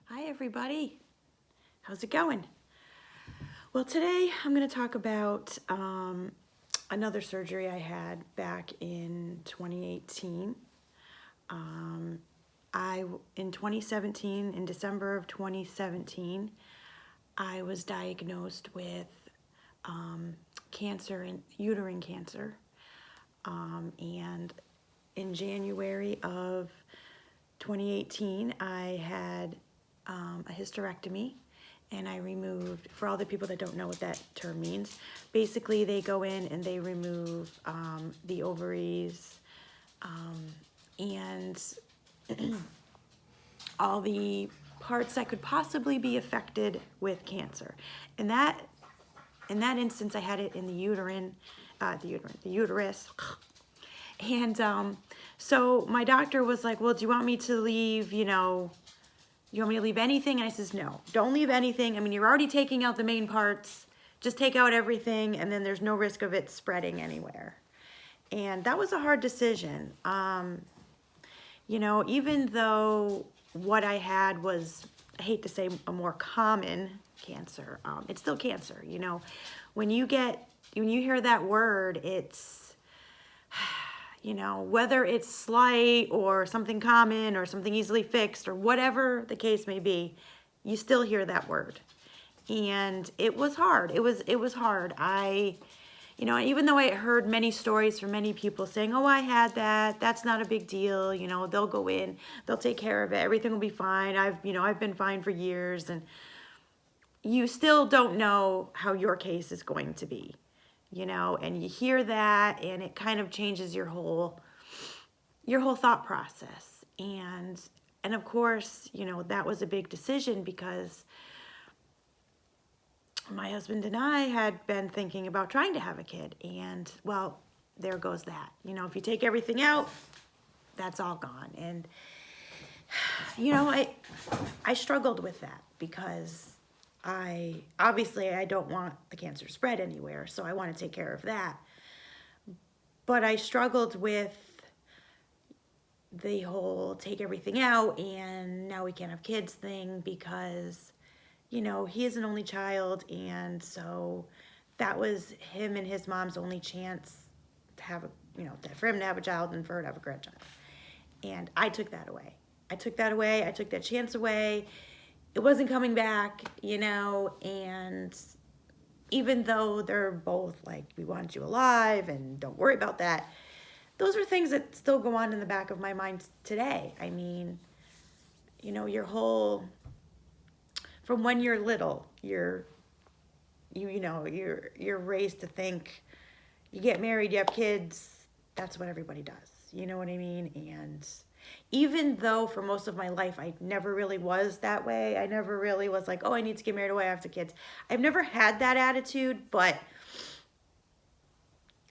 Hi everybody, how's it going? Well, today I'm going to talk about another surgery I had back in 2018. Um, in 2017, in December of 2017, I was diagnosed with cancer, uterine cancer, and in January of 2018, I had a hysterectomy, and I removed, for all the people that don't know what that term means, basically they go in and they remove the ovaries and all the parts that could possibly be affected with cancer. In that instance, I had it in the the uterus. And so my doctor was like, well, do you want me to leave, you want me to leave anything? And I says, no, don't leave anything. I mean, you're already taking out the main parts. Just take out everything, and then there's no risk of it spreading anywhere. And that was a hard decision. Even though what I had was, I hate to say, a more common cancer, it's still cancer. When you hear that word, it's, whether it's slight or something common or something easily fixed or whatever the case may be, you still hear that word. And it was hard. It was hard. Even though I heard many stories from many people saying, oh, I had that, that's not a big deal, they'll go in, they'll take care of it, everything will be fine. I've been fine for years, and you still don't know how your case is going to be. And you hear that, and it kind of changes your whole thought process. And of course, that was a big decision because my husband and I had been thinking about trying to have a kid, and well, there goes that. If you take everything out, that's all gone. And I struggled with that because I don't want the cancer spread anywhere, so I want to take care of that. But I struggled with the whole take everything out and now we can't have kids thing because, he is an only child, and so that was him and his mom's only chance to have for him to have a child and for her to have a grandchild. And I took that away. I took that chance away. It wasn't coming back, and even though they're both like, we want you alive and don't worry about that, those are things that still go on in the back of my mind today. I mean, your whole, from when you're little, you're raised to think you get married, you have kids, that's what everybody does. You know what I mean? And even though for most of my life I never really was that way, I never really was like, oh, I need to get married, oh, I have to kids. I've never had that attitude, but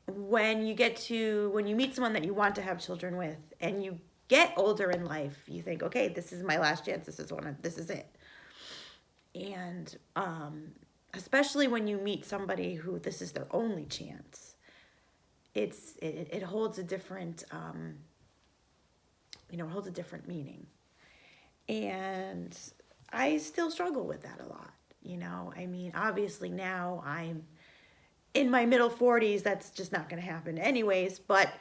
when you meet someone that you want to have children with and you get older in life, you think, okay, this is my last chance, this is it. And especially when you meet somebody who this is their only chance, it holds a different meaning. And I still struggle with that a lot. I mean, obviously now I'm in my middle 40s, that's just not going to happen anyways, but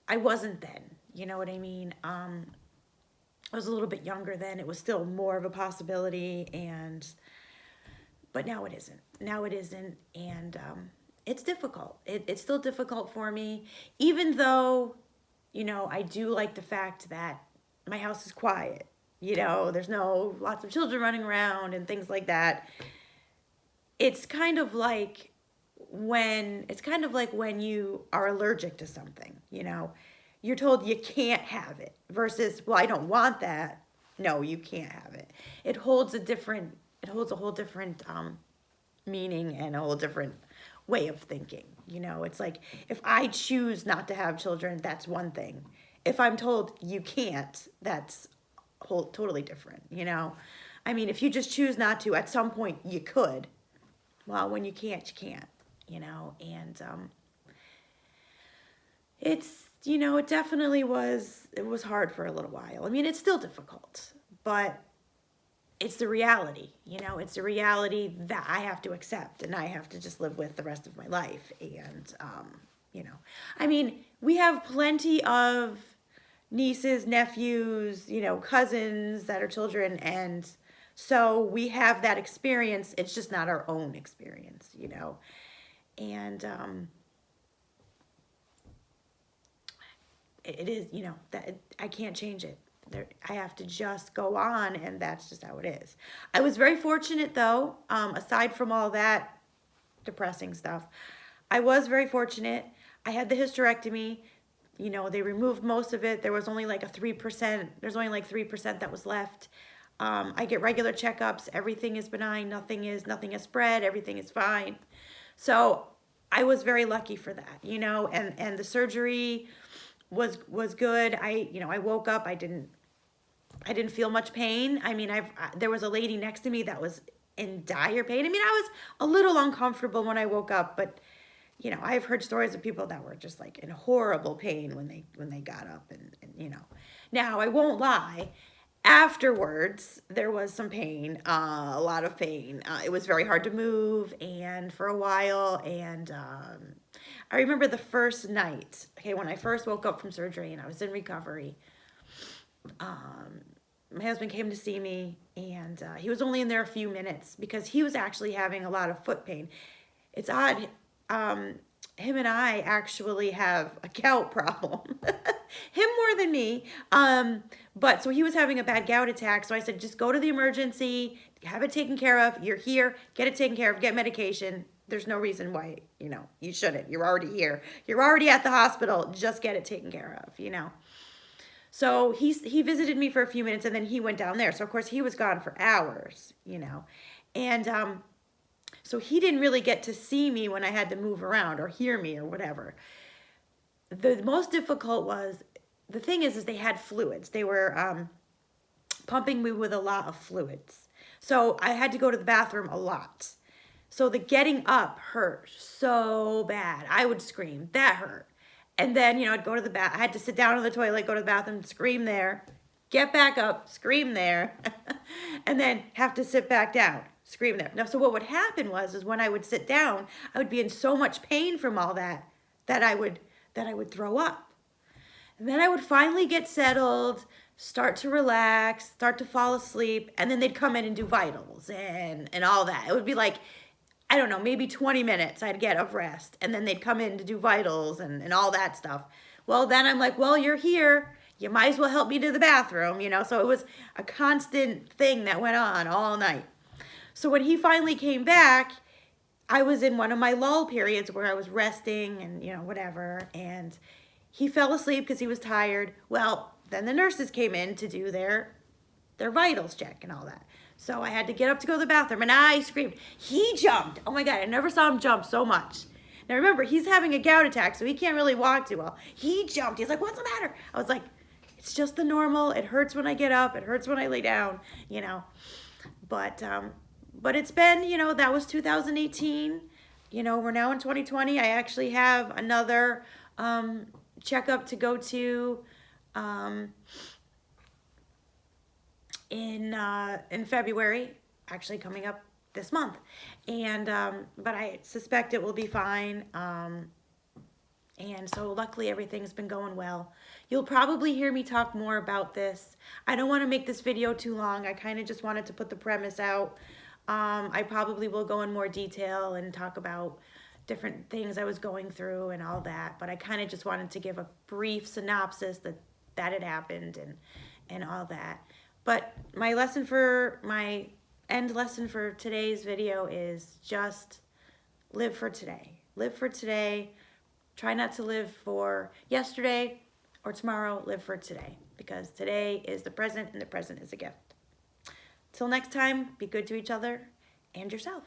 I wasn't then. You know what I mean? I was a little bit younger then. It was still more of a possibility, but now it isn't. And it's difficult. It's still difficult for me, even though, I do like the fact that my house is quiet. There's no lots of children running around and things like that. It's kind of like when you are allergic to something, you're told you can't have it versus, well, I don't want that. No, you can't have it. It holds a whole different meaning and a whole different way of thinking. It's like, if I choose not to have children, that's one thing. If I'm told you can't, that's totally different. I mean, if you just choose not to, at some point you could. Well, when you can't, you can't, and it definitely was hard for a little while. I mean, it's still difficult, but it's the reality, you know, it's a reality that I have to accept and I have to just live with the rest of my life. And, you know, I mean, we have plenty of nieces, nephews, you know, cousins that are children. And so we have that experience. It's just not our own experience, you know. And it is, you know, that I can't change it. I have to just go on, and that's just how it is. I was very fortunate, though, aside from all that depressing stuff, I was very fortunate. I had the hysterectomy. You know, they removed most of it. There was only like a 3%. There's only like 3% that was left. I get regular checkups. Everything is benign. Nothing has spread. Everything is fine. So I was very lucky for that, you know, and the surgery was good. I woke up. I didn't feel much pain. I mean, there was a lady next to me that was in dire pain. I mean, I was a little uncomfortable when I woke up, but you know, I've heard stories of people that were just like in horrible pain when they got up, and you know. Now, I won't lie. Afterwards, there was some pain, a lot of pain. It was very hard to move, and for a while, and I remember the first night, okay, when I first woke up from surgery and I was in recovery, my husband came to see me, and he was only in there a few minutes because he was actually having a lot of foot pain. It's odd. Him and I actually have a gout problem. Him more than me. But so he was having a bad gout attack. So I said, just go to the emergency, have it taken care of. You're here, get it taken care of, get medication. There's no reason why, you know, you shouldn't. You're already here. You're already at the hospital. Just get it taken care of, you know. So he visited me for a few minutes, and then he went down there. So, of course, he was gone for hours, you know. And so he didn't really get to see me when I had to move around or hear me or whatever. The most difficult was, the thing is they had fluids. They were pumping me with a lot of fluids. So I had to go to the bathroom a lot. So the getting up hurt so bad. I would scream. That hurt. And then, you know, I'd go to the bath. I had to sit down on the toilet, go to the bathroom, scream there, get back up, scream there, and then have to sit back down, scream there. Now, so what would happen is when I would sit down, I would be in so much pain from all that I would throw up. And then I would finally get settled, start to relax, start to fall asleep, and then they'd come in and do vitals and all that. It would be like, I don't know, maybe 20 minutes I'd get of rest, and then they'd come in to do vitals and all that stuff. Well, then I'm like, well, you're here. You might as well help me to the bathroom, you know? So it was a constant thing that went on all night. So when he finally came back, I was in one of my lull periods where I was resting and, you know, whatever, and he fell asleep because he was tired. Well, then the nurses came in to do their vitals check and all that. So I had to get up to go to the bathroom, and I screamed. He jumped. Oh, my God, I never saw him jump so much. Now, remember, he's having a gout attack, so he can't really walk too well. He jumped. He's like, what's the matter? I was like, it's just the normal. It hurts when I get up. It hurts when I lay down, you know. But it's been, you know, that was 2018. You know, we're now in 2020. I actually have another checkup to go to in February, actually coming up this month, and but I suspect it will be fine, and so luckily everything's been going well. You'll probably hear me talk more about this. I don't want to make this video too long. I kind of just wanted to put the premise out. I probably will go in more detail and talk about different things I was going through and all that, but I kind of just wanted to give a brief synopsis that had happened and all that. But my end lesson for today's video is just live for today. Live for today. Try not to live for yesterday or tomorrow. Live for today, because today is the present and the present is a gift. Till next time, be good to each other and yourself.